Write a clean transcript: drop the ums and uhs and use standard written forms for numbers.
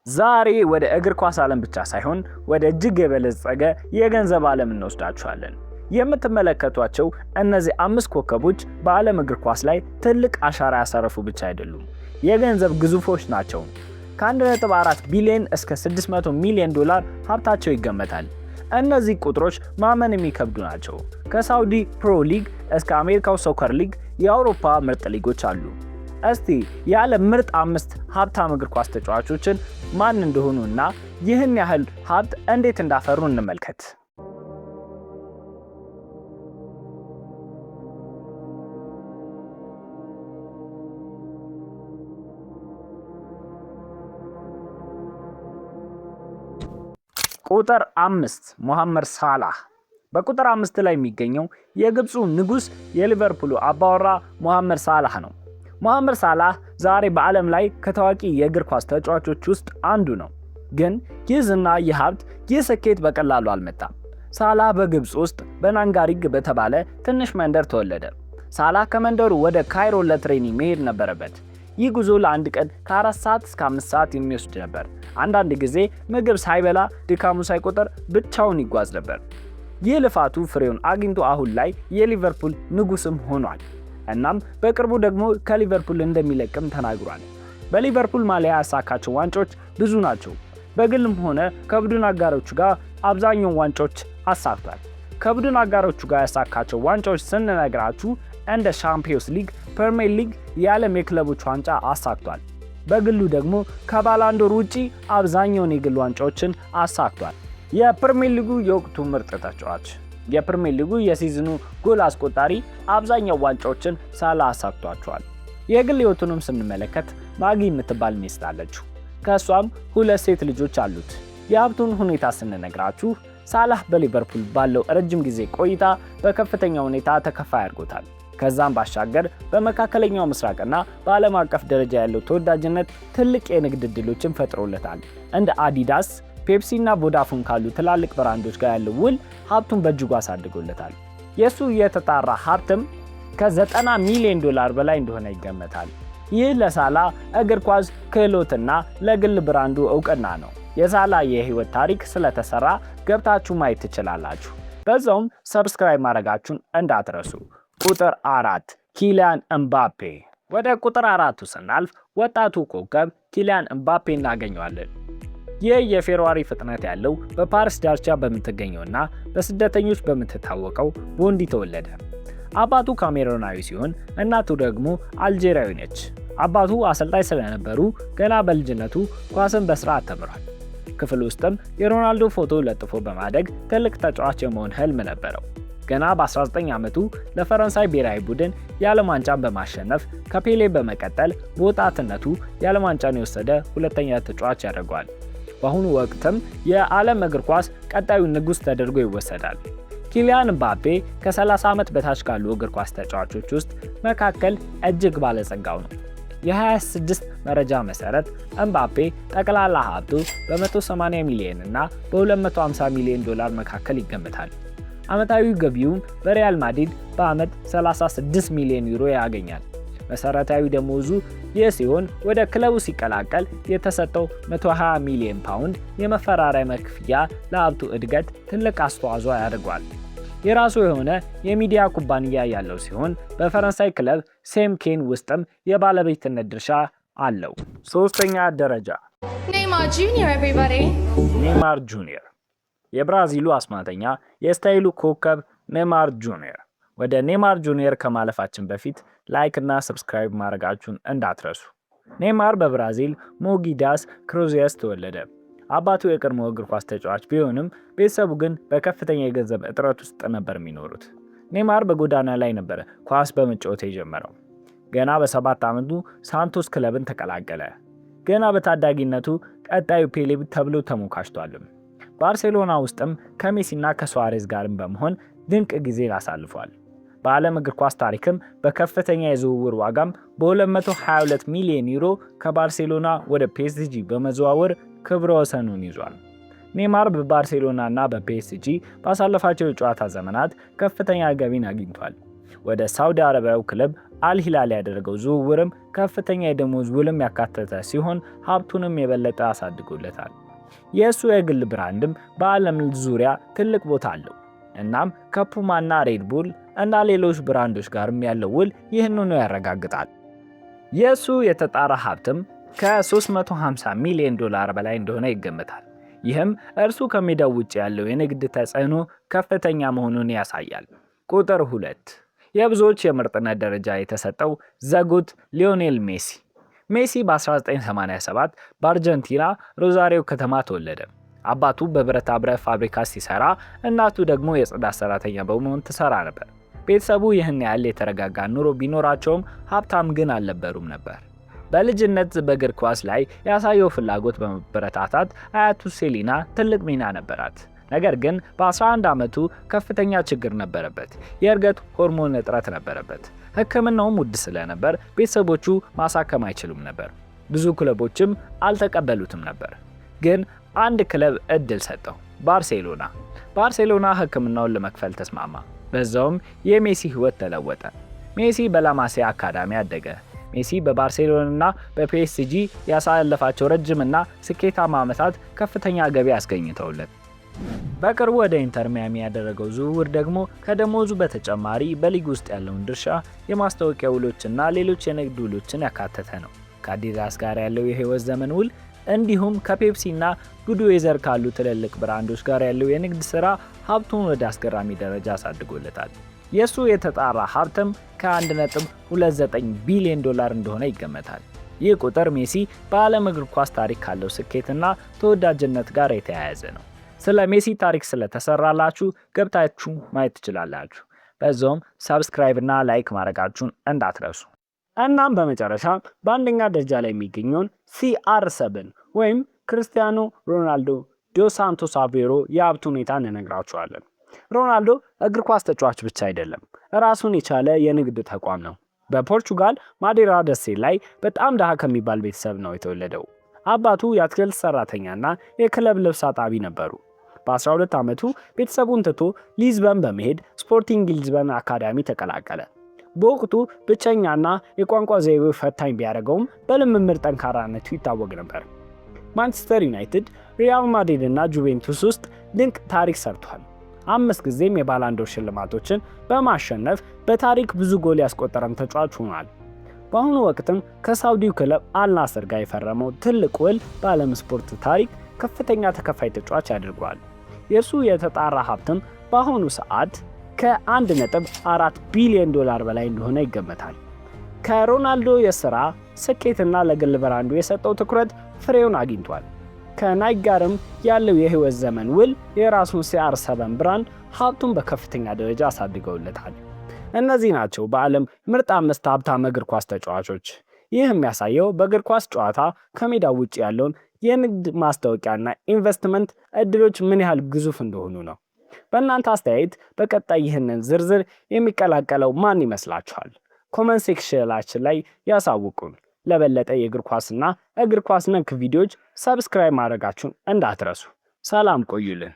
ዛሬ ወደ እግር ኳስ ዓለም ብቻ ሳይሆን ወደ እጅግ የበለጸገ የገንዘብ ዓለም እንወስዳችኋለን። የምትመለከቷቸው እነዚህ 5 ኮከቦች በዓለም እግር ኳስ ላይ ትልቅ አሻራ ያሳረፉ ብቻ አይደሉም፣ የገንዘብ ግዙፎች ናቸው። ከ1.4 ቢሊዮን እስከ 600 ሚሊዮን ዶላር ሀብታቸው ይገመታል። እነዚህ ቁጥሮች ማመን የሚከብዱ ናቸው። ከሳውዲ ፕሮ ሊግ እስከ አሜሪካው ሶከር ሊግ የአውሮፓ ምርጥ ሊጎች አሉ። እስቲ የዓለም ምርጥ 5 ሀብታም እግር ኳስ ተጫዋቾችን ማን እንደሆኑ እና ይህን ያህል ሀብት እንዴት እንዳፈሩ እንመልከት። ቁጥር 5 ሙሐመድ ሳላህ። በቁጥር 5 ላይ የሚገኘው የግብፁ ንጉስ የሊቨርፑሉ አባወራ ሙሐመድ ሳላህ ነው። ሙሐመድ ሳላህ ዛሬ በዓለም ላይ ከታዋቂ የእግር ኳስ ተጫዋቾች ውስጥ አንዱ ነው። ግን ይህ ዝና፣ ይህ ሀብት፣ ይህ ስኬት በቀላሉ አልመጣም። ሳላህ በግብፅ ውስጥ በናንጋሪግ በተባለ ትንሽ መንደር ተወለደ። ሳላህ ከመንደሩ ወደ ካይሮ ለትሬኒንግ መሄድ ነበረበት። ይህ ጉዞ ለአንድ ቀን ከ4 ሰዓት እስከ 5 ሰዓት የሚወስድ ነበር። አንዳንድ ጊዜ ምግብ ሳይበላ ድካሙ ሳይቆጠር ብቻውን ይጓዝ ነበር። ይህ ልፋቱ ፍሬውን አግኝቶ አሁን ላይ የሊቨርፑል ንጉስም ሆኗል። እናም በቅርቡ ደግሞ ከሊቨርፑል እንደሚለቅም ተናግሯል። በሊቨርፑል ማሊያ ያሳካቸው ዋንጫዎች ብዙ ናቸው። በግልም ሆነ ከቡድን አጋሮቹ ጋር አብዛኛውን ዋንጫዎች አሳክቷል። ከቡድን አጋሮቹ ጋር ያሳካቸው ዋንጫዎች ስንነግራችሁ እንደ ሻምፒዮንስ ሊግ፣ ፕሪሚየር ሊግ፣ የዓለም የክለቦች ዋንጫ አሳክቷል። በግሉ ደግሞ ከባላንዶር ውጪ አብዛኛውን የግል ዋንጫዎችን አሳክቷል። የፕሪሚየር ሊጉ የወቅቱ ምርጥ ተጫዋች፣ የፕሪሚየር ሊጉ የሲዝኑ ጎል አስቆጣሪ፣ አብዛኛው ዋንጫዎችን ሳላህ አሳክቷቸዋል። የግል ህይወቱንም ስንመለከት ማጊ የምትባል ሚስት አለችው። ከሷም 2 ሴት ልጆች አሉት። የሀብቱን ሁኔታ ስንነግራችሁ ሳላህ በሊቨርፑል ባለው ረጅም ጊዜ ቆይታ በከፍተኛ ሁኔታ ተከፋይ አድርጎታል። ከዛም ባሻገር በመካከለኛው ምስራቅና በዓለም አቀፍ ደረጃ ያለው ተወዳጅነት ትልቅ የንግድ ዕድሎችን ፈጥሮለታል። እንደ አዲዳስ፣ ፔፕሲ እና ቮዳፎን ካሉ ትላልቅ ብራንዶች ጋር ያለው ውል ሀብቱን በእጅጉ አሳድጎለታል። የሱ የተጣራ ሀብትም ከ90 ሚሊዮን ዶላር በላይ እንደሆነ ይገመታል። ይህ ለሳላህ እግር ኳስ ክህሎትና ለግል ብራንዱ እውቅና ነው። የሳላህ የህይወት ታሪክ ስለተሰራ ገብታችሁ ማየት ትችላላችሁ። በዛውም ሰብስክራይብ ማድረጋችሁን እንዳትረሱ። ቁጥር 4 ኪሊያን ኤምባፔ። ወደ ቁጥር 4 ስናልፍ ወጣቱ ኮከብ ኪሊያን ኤምባፔ እናገኘዋለን። ይህ የፌራሪ ፍጥነት ያለው በፓሪስ ዳርቻ በምትገኘውና በስደተኞች በምትታወቀው ቦንዲ ተወለደ። አባቱ ካሜሮናዊ ሲሆን እናቱ ደግሞ አልጄሪያዊ ነች። አባቱ አሰልጣኝ ስለነበሩ ገና በልጅነቱ ኳስን በስርዓት ተምሯል። ክፍል ውስጥም የሮናልዶ ፎቶ ለጥፎ በማደግ ትልቅ ተጫዋች የመሆን ህልም ነበረው። ገና በ19 ዓመቱ ለፈረንሳይ ብሔራዊ ቡድን የዓለም ዋንጫን በማሸነፍ ከፔሌ በመቀጠል በወጣትነቱ የዓለም ዋንጫን የወሰደ ሁለተኛ ተጫዋች ያደርገዋል። በአሁኑ ወቅትም የዓለም እግር ኳስ ቀጣዩ ንጉስ ተደርጎ ይወሰዳል። ኪሊያን ኤምባፔ ከ30 ዓመት በታች ካሉ እግር ኳስ ተጫዋቾች ውስጥ መካከል እጅግ ባለጸጋው ነው። የ26 መረጃ መሰረት ኤምባፔ ጠቅላላ ሀብቱ በ180 ሚሊዮን እና በ250 ሚሊዮን ዶላር መካከል ይገመታል። ዓመታዊ ገቢውም በሪያል ማድሪድ በዓመት 36 ሚሊዮን ዩሮ ያገኛል። መሰረታዊ ደሞዙ ይህ ሲሆን ወደ ክለቡ ሲቀላቀል የተሰጠው 120 ሚሊዮን ፓውንድ የመፈራረሚያ ክፍያ ለሀብቱ እድገት ትልቅ አስተዋጽኦ ያደርጋል። የራሱ የሆነ የሚዲያ ኩባንያ ያለው ሲሆን በፈረንሳይ ክለብ ሴም ኬን ውስጥም የባለቤትነት ድርሻ አለው። ሶስተኛ ደረጃ ኔይማር ጁኒየር። የብራዚሉ አስማተኛ የስታይሉ ኮከብ ኔይማር ጁኒየር። ወደ ኔይማር ጁኒየር ከማለፋችን በፊት ላይክ እና ሰብስክራይብ ማድረጋችሁን እንዳትረሱ። ኔይማር በብራዚል ሞጊ ዳስ ክሩዜስ ተወለደ። አባቱ የቀድሞ እግር ኳስ ተጫዋች ቢሆንም ቤተሰቡ ግን በከፍተኛ የገንዘብ እጥረት ውስጥ ነበር የሚኖሩት። ኔይማር በጎዳና ላይ ነበር ኳስ በመጫወት የጀመረው። ገና በ7 ዓመቱ ሳንቶስ ክለብን ተቀላቀለ። ገና በታዳጊነቱ ቀጣዩ ፔሌ ተብሎ ተሞካሽቷል። ባርሴሎና ውስጥም ከሜሲና ከሱዋሬዝ ጋርም በመሆን ድንቅ ጊዜ አሳልፏል። በዓለም እግር ኳስ ታሪክም በከፍተኛ የዝውውር ዋጋም በ222 ሚሊዮን ዩሮ ከባርሴሎና ወደ ፒኤስጂ በመዘዋወር ክብረ ወሰኑን ይዟል። ኔይማር በባርሴሎና እና በፒኤስጂ ባሳለፋቸው የጨዋታ ዘመናት ከፍተኛ ገቢን አግኝቷል። ወደ ሳውዲ አረቢያው ክለብ አልሂላል ያደረገው ዝውውርም ከፍተኛ የደሞዝ ውልም ያካተተ ሲሆን ሀብቱንም የበለጠ አሳድጎለታል። የእሱ የግል ብራንድም በዓለም ዙሪያ ትልቅ ቦታ አለው። እናም ከፑማና ሬድቡል እና ሌሎች ብራንዶች ጋርም ያለው ውል ይህንኑ ያረጋግጣል። የእሱ የተጣራ ሀብትም ከ350 ሚሊዮን ዶላር በላይ እንደሆነ ይገመታል። ይህም እርሱ ከሜዳው ውጭ ያለው የንግድ ተጽዕኖ ከፍተኛ መሆኑን ያሳያል። ቁጥር 2 የብዙዎች የምርጥነት ደረጃ የተሰጠው ዘጉት ሊዮኔል ሜሲ። ሜሲ በ1987 በአርጀንቲና ሮዛሪዮ ከተማ ተወለደ። አባቱ በብረታ ብረት ፋብሪካ ሲሰራ፣ እናቱ ደግሞ የጽዳት ሰራተኛ በመሆን ትሰራ ነበር። ቤተሰቡ ይህን ያህል የተረጋጋ ኑሮ ቢኖራቸውም ሀብታም ግን አልነበሩም ነበር። በልጅነት በእግር ኳስ ላይ ያሳየው ፍላጎት በመበረታታት አያቱ ሴሊና ትልቅ ሚና ነበራት። ነገር ግን በ11 ዓመቱ ከፍተኛ ችግር ነበረበት። የእርገት ሆርሞን እጥረት ነበረበት። ሕክምናውም ውድ ስለነበር ቤተሰቦቹ ማሳከም አይችሉም ነበር። ብዙ ክለቦችም አልተቀበሉትም ነበር። ግን አንድ ክለብ እድል ሰጠው፣ ባርሴሎና። ባርሴሎና ሕክምናውን ለመክፈል ተስማማ። በዛውም የሜሲ ህይወት ተለወጠ። ሜሲ በላማሲያ አካዳሚ አደገ። ሜሲ በባርሴሎናና በፒኤስጂ ያሳለፋቸው ረጅምና ስኬታማ ዓመታት ከፍተኛ ገቢ አስገኝተውለት በቅርቡ ወደ ኢንተር ሚያሚ ያደረገው ዝውውር ደግሞ ከደሞዙ በተጨማሪ በሊግ ውስጥ ያለውን ድርሻ፣ የማስታወቂያ ውሎችና ሌሎች የንግድ ውሎችን ያካተተ ነው። ከአዲዳስ ጋር ያለው የህይወት ዘመን ውል እንዲሁም ከፔፕሲና ጉድዌዘር ካሉ ትልልቅ ብራንዶች ጋር ያለው የንግድ ሥራ ሀብቱን ወደ አስገራሚ ደረጃ አሳድጎለታል። የእሱ የተጣራ ሀብትም ከ1.29 ቢሊዮን ዶላር እንደሆነ ይገመታል። ይህ ቁጥር ሜሲ በዓለም እግር ኳስ ታሪክ ካለው ስኬትና ተወዳጅነት ጋር የተያያዘ ነው። ስለ ሜሲ ታሪክ ስለተሰራላችሁ ገብታችሁ ማየት ትችላላችሁ። በዛውም ሰብስክራይብ እና ላይክ ማድረጋችሁን እንዳትረሱ። እናም በመጨረሻ በአንደኛ ደረጃ ላይ የሚገኘውን CR7 ወይም ክርስቲያኖ ሮናልዶ ዶስ ሳንቶስ አቬሮ የሀብት ሁኔታ እንነግራችኋለን። ሮናልዶ እግር ኳስ ተጫዋች ብቻ አይደለም፣ ራሱን የቻለ የንግድ ተቋም ነው። በፖርቹጋል ማዴራ ደሴት ላይ በጣም ድሃ ከሚባል ቤተሰብ ነው የተወለደው። አባቱ የአትክልት ሰራተኛና የክለብ ልብስ አጣቢ ነበሩ። በ12 ዓመቱ ቤተሰቡን ትቶ ሊዝበን በመሄድ ስፖርቲንግ ሊዝበን አካዳሚ ተቀላቀለ። በወቅቱ ብቸኛና የቋንቋ ዘይቤው ፈታኝ ቢያደርገውም በልምምድ ጠንካራነቱ ይታወቅ ነበር። ማንቸስተር ዩናይትድ፣ ሪያል ማድሪድ እና ጁቬንቱስ ውስጥ ድንቅ ታሪክ ሰርቷል። 5 ጊዜም የባላንዶር ሽልማቶችን በማሸነፍ በታሪክ ብዙ ጎል ያስቆጠረም ተጫዋች ሆኗል። በአሁኑ ወቅትም ከሳውዲው ክለብ አልናስር ጋር የፈረመው ትልቅ ውል በዓለም ስፖርት ታሪክ ከፍተኛ ተከፋይ ተጫዋች ያደርገዋል። የእሱ የተጣራ ሀብትም በአሁኑ ሰዓት ከ1.4 ቢሊዮን ዶላር በላይ እንደሆነ ይገመታል። ከሮናልዶ የሥራ ስኬትና ለግል ብራንዱ የሰጠው ትኩረት ፍሬውን አግኝቷል። ከናይክ ጋርም ያለው የህይወት ዘመን ውል የራሱን CR7 ብራንድ ሀብቱን በከፍተኛ ደረጃ አሳድገውለታል። እነዚህ ናቸው በዓለም ምርጥ 5 ሀብታም እግር ኳስ ተጫዋቾች። ይህ የሚያሳየው በእግር ኳስ ጨዋታ ከሜዳው ውጭ ያለውን የንግድ ማስታወቂያና ኢንቨስትመንት እድሎች ምን ያህል ግዙፍ እንደሆኑ ነው። በእናንተ አስተያየት በቀጣይ ይህንን ዝርዝር የሚቀላቀለው ማን ይመስላችኋል? ኮመንት ሴክሽናችን ላይ ያሳውቁን። ለበለጠ የእግር ኳስና እግር ኳስ ነክ ቪዲዮዎች ሰብስክራይብ ማድረጋችሁን እንዳትረሱ። ሰላም ቆዩልን።